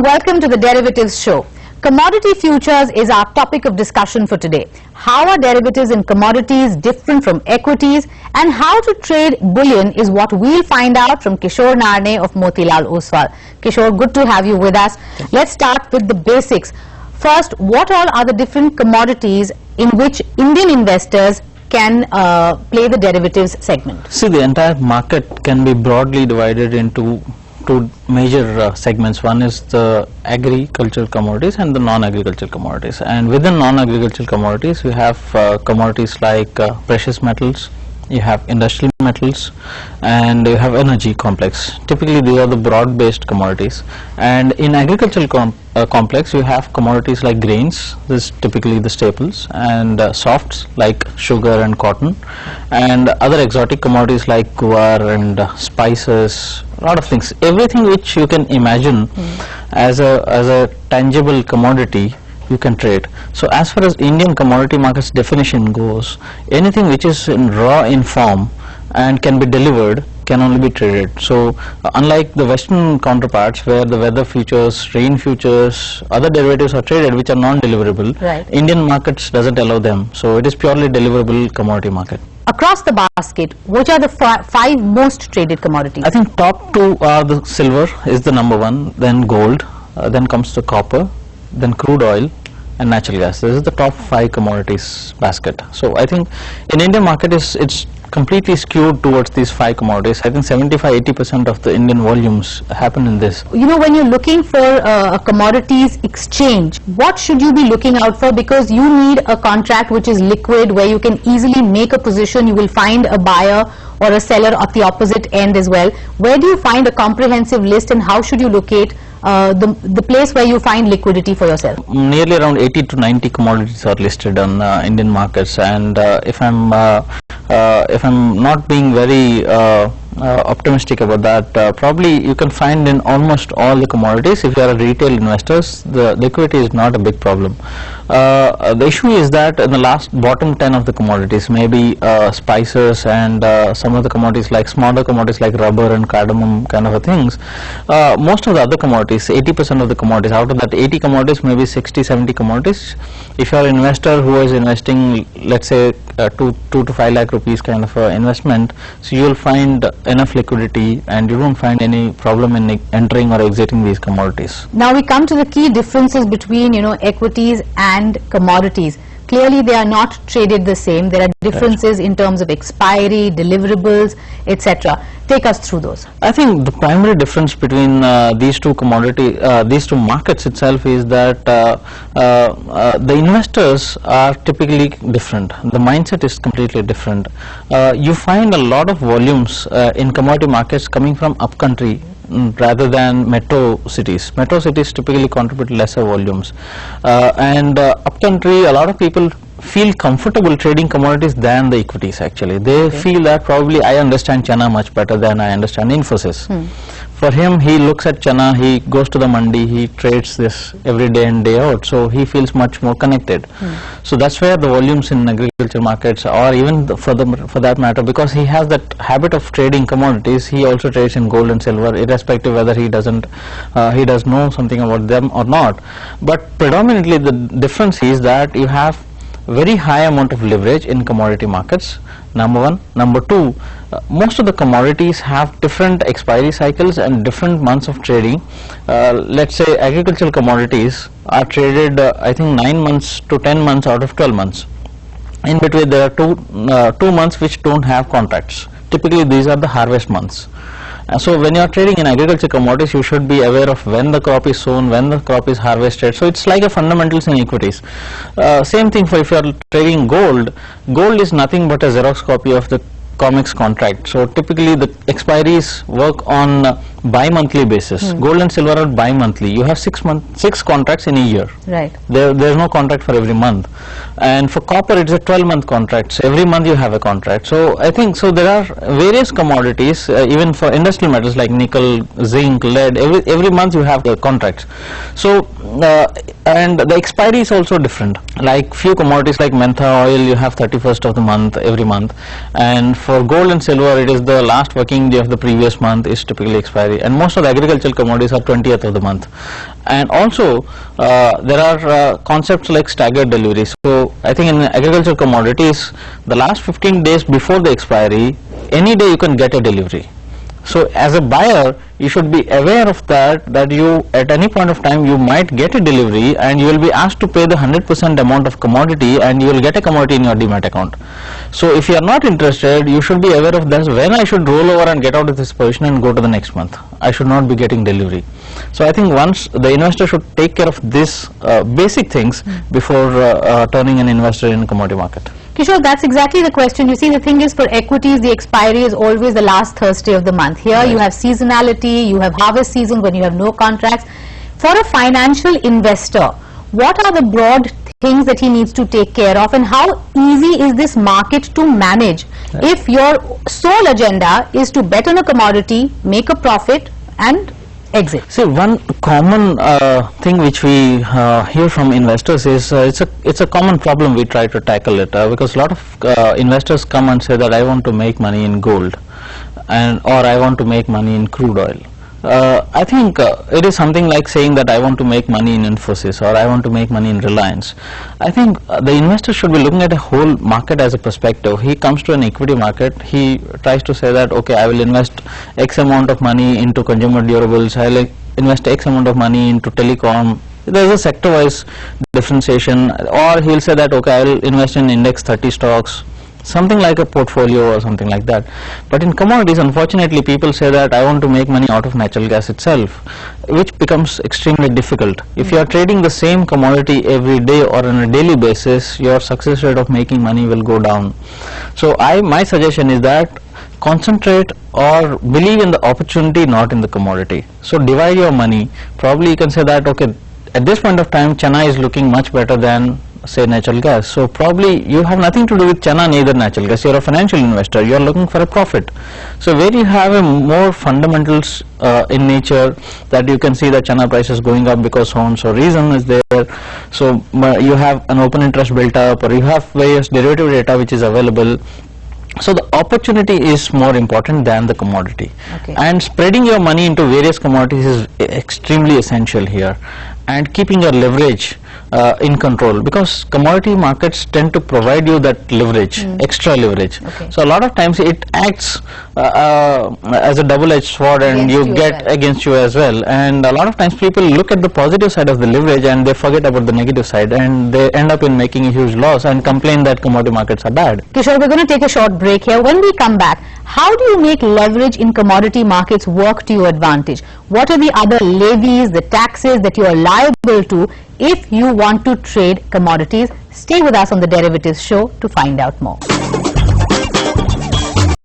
welcome to the Derivatives Show. Commodity futures is our topic of discussion for today. How are derivatives in commodities different from equities, and how to trade bullion is what we'll find out from Kishore Narne of Motilal, Oswal. Kishore, good to have you with us. Let's start with the basics. First, what all are the different commodities in which Indian investors can play the derivatives segment? See, the entire market can be broadly divided into two major segments. One is the agricultural commodities and the non-agricultural commodities. And within non-agricultural commodities, we have commodities like precious metals, you have industrial metals, and you have energy complex. Typically, these are the broad-based commodities. And in agricultural complex, you have commodities like grains, this is typically the staples, and softs like sugar and cotton, and other exotic commodities like guar and spices, a lot of things. Everything which you can imagine as a tangible commodity, you can trade. So as far as Indian commodity markets definition goes, anything which is in raw in form and can be delivered can only be traded. So unlike the Western counterparts where the weather futures, rain futures, other derivatives are traded which are non-deliverable, right, Indian markets doesn't allow them. So it is purely deliverable commodity market. Across the basket, which are the five most traded commodities? I think top two are the silver is the number one, then gold, then comes the copper, then crude oil and natural gas. This is the top 5 commodities basket. So I think in Indian market it's completely skewed towards these 5 commodities. I think 75-80% of the Indian volumes happen in this. You know, when you're looking for a commodities exchange, what should you be looking out for? Because you need a contract which is liquid, where you can easily make a position. You will find a buyer or a seller at the opposite end as well. Where do you find a comprehensive list, and how should you locate the place where you find liquidity for yourself? Nearly around 80 to 90 commodities are listed on Indian markets, and if I'm not being very optimistic about that, probably you can find in almost all the commodities. If you are a retail investors, the liquidity is not a big problem. The issue is that in the bottom 10 of the commodities, maybe spices and some of the commodities like smaller commodities like rubber and cardamom kind of things, most of the other commodities, 80% of the commodities, out of that 80 commodities, maybe 60-70 commodities, if you are an investor who is investing, let's say 2 to 5 lakh rupees kind of investment, so you will find enough liquidity and you don't find any problem in entering or exiting these commodities. Now we come to the key differences between, equities and commodities. Clearly they are not traded the same. There are differences in terms of expiry, deliverables, etc. Take us through those. I think the primary difference between these two markets itself is that the investors are typically different. The mindset is completely different. You find a lot of volumes in commodity markets coming from upcountry rather than metro cities. Metro cities typically contribute lesser volumes, and upcountry, a lot of people feel comfortable trading commodities than the equities. Actually, they feel that probably I understand China much better than I understand Infosys. For him, he looks at China, he goes to the mandi, he trades this every day in, day out, so he feels much more connected. So that's where the volumes in agriculture markets, or even for that matter, because he has that habit of trading commodities, he also trades in gold and silver, irrespective whether he does know something about them or not. But predominantly the difference is that you have very high amount of leverage in commodity markets, number one. Number two, most of the commodities have different expiry cycles and different months of trading. Let's say agricultural commodities are traded I think 9 months to 10 months out of 12 months. In between there are two months which don't have contracts. Typically these are the harvest months. So when you are trading in agriculture commodities, you should be aware of when the crop is sown, when the crop is harvested. So it's like a fundamentals in equities. Same thing for if you are trading gold. Gold is nothing but a Xerox copy of the COMEX contract. So typically the expiries work on bi-monthly basis. Gold and silver are bi-monthly. You have 6 contracts in a year. Right. There's no contract for every month. And for copper, it's a 12-month contract. So every month you have a contract. So I think there are various commodities, even for industrial metals like nickel, zinc, lead. Every month you have the contracts. So and the expiry is also different. Like few commodities like mentha oil, you have 31st of the month every month. And for gold and silver, it is the last working day of the previous month is typically expiry. expiry, and most of the agricultural commodities are 20th of the month. And also there are concepts like staggered delivery. So I think in agricultural commodities, the last 15 days before the expiry, any day you can get a delivery. So as a buyer, you should be aware of that you at any point of time you might get a delivery and you will be asked to pay the 100% amount of commodity, and you will get a commodity in your demat account. So if you are not interested, you should be aware of this, when I should roll over and get out of this position and go to the next month. I should not be getting delivery. So I think once the investor should take care of this basic things before turning an investor in a commodity market. Kishore, that's exactly the question. You see, the thing is, for equities, the expiry is always the last Thursday of the month. Here you have seasonality, you have harvest season when you have no contracts. For a financial investor, what are the broad things that he needs to take care of, and how easy is this market to manage if your sole agenda is to bet on a commodity, make a profit and exit? See, one common thing which we hear from investors is it's a common problem. We try to tackle it because a lot of investors come and say that I want to make money in gold, or I want to make money in crude oil. I think it is something like saying that I want to make money in Infosys, or I want to make money in Reliance. I think the investor should be looking at a whole market as a perspective. He comes to an equity market, he tries to say that, okay, I will invest X amount of money into consumer durables, I will invest X amount of money into telecom. There is a sector-wise differentiation, or he will say that, okay, I will invest in index 30 stocks, something like a portfolio or something like that. But in commodities, unfortunately, people say that I want to make money out of natural gas itself, which becomes extremely difficult. If you are trading the same commodity every day or on a daily basis, your success rate of making money will go down. So my suggestion is that concentrate or believe in the opportunity, not in the commodity. So divide your money. Probably you can say that, okay, at this point of time, China is looking much better than, say, natural gas. So probably you have nothing to do with China, neither natural gas. You are a financial investor, you are looking for a profit. So where you have a more fundamentals in nature, that you can see that China price is going up because so and so reason is there. So you have an open interest built up, or you have various derivative data which is available. So the opportunity is more important than the commodity. Okay. And spreading your money into various commodities is extremely essential here, and keeping your leverage in control, because commodity markets tend to provide you that leverage, extra leverage. Okay. So a lot of times it acts as a double-edged sword, and you get against you as well. And a lot of times people look at the positive side of the leverage and they forget about the negative side, and they end up in making a huge loss and complain that commodity markets are bad. Kishore, we're going to take a short break here. When we come back, how do you make leverage in commodity markets work to your advantage? What are the other levies, the taxes that you are liable to if you want to trade commodities? Stay with us on the Derivatives Show to find out more.